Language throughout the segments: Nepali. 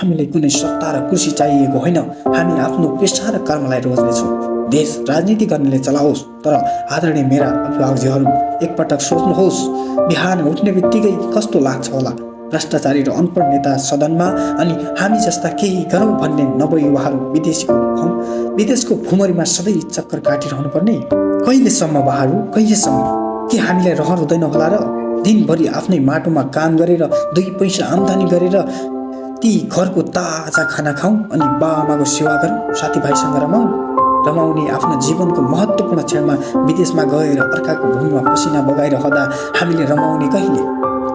हामीलाई कुनै सत्ता र कुर्सी चाहिएको होइन, हामी आफ्नो पेशा र कर्मलाई रोज्नेछौँ। देश राजनीति गर्नेले चलाओस्, तर आदरणीय मेरा अभिभावकजीहरू एकपटक सोच्नुहोस्, बिहान उठ्ने बित्तिकै कस्तो लाग्छ होला भ्रष्टाचारी र अनपढ नेता सदनमा, अनि हामी जस्ता केही गरौँ भन्ने नवयुवाहरू विदेशको भुमरीमा सधैँ चक्कर काटिरहनु पर्ने। कहिलेसम्म बहारू, कहिलेसम्म? के हामीलाई रहर हुँदैन होला र? दिनभरि आफ्नै माटोमा काम गरेर 2 पैसा आम्दानी गरेर ती घरको ताजा खाना खाउँ अनि बाआमाको सेवा गरौँ, साथीभाइसँग रमाउने आफ्नो जीवनको महत्त्वपूर्ण क्षणमा विदेशमा गएर अर्काको भूमिमा पसिना बगाइरहँदा हामीले रमाउने कहिले?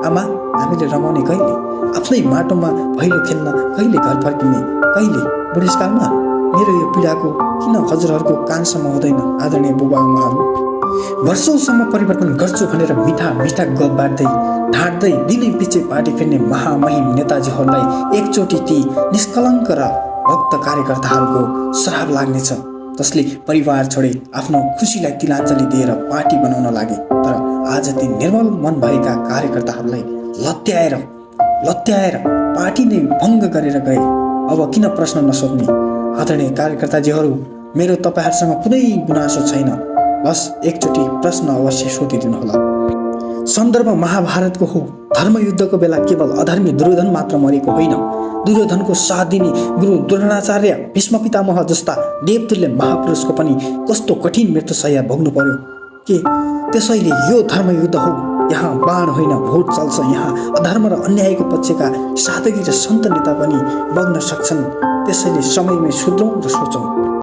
आमा, हामीले रमाउने कहिले? आफ्नै माटोमा भैलो खेल्न कहिले घर फर्किने? कहिले? बुढेसकालमा? मेरो यो पीडाको किन हजुरहरूको कानसम्म हुँदैन आदरणीय बुबाआमाहरू? वर्षौंसम्म परिवर्तन गर्छु भनेर मिठा मिठा गफ बाँड्दै ढाँट्दै दिनै पछि पार्टी फेर्ने महामहिम नेताजीहरूलाई एकचोटि ती निष्कलङ्क र भक्त कार्यकर्ताहरूको श्राप लाग्नेछ, जसले परिवार छोडे आफ्नो खुसीलाई तिलाञ्जली दिएर पार्टी बनाउन लागे। तर आज ती निर्मल मन भएका कार्यकर्ताहरूलाई लत्याएर पार्टी नै भङ्ग गरेर गए। अब किन प्रश्न नसोध्ने? आदरणीय कार्यकर्ताजीहरू, मेरो तपाईँहरूसँग कुनै गुनासो छैन, बस एकचोटि प्रश्न अवश्य सोधिदिनुहोला। सन्दर्भ महाभारतको हो। धर्मयुद्धको बेला केवल अधर्मी दुर्योधन मात्र मरेको होइन, दुर्योधनको साथ दिने गुरु द्रोणाचार्य, भीष्म पितामह जस्ता देवतुल्य महापुरुषको पनि कस्तो कठिन मृत्युशय्या भोग्नु पर्यो। के त्यसैले यो धर्मयुद्ध हो? यहाँ बाण होइन, भोट चल्छ। यहाँ अधर्म र अन्यायको पक्षका साधकी र सन्त नेता पनि बग्न सक्छन्। त्यसैले समयमै सुध्रौँ र सोचौँ।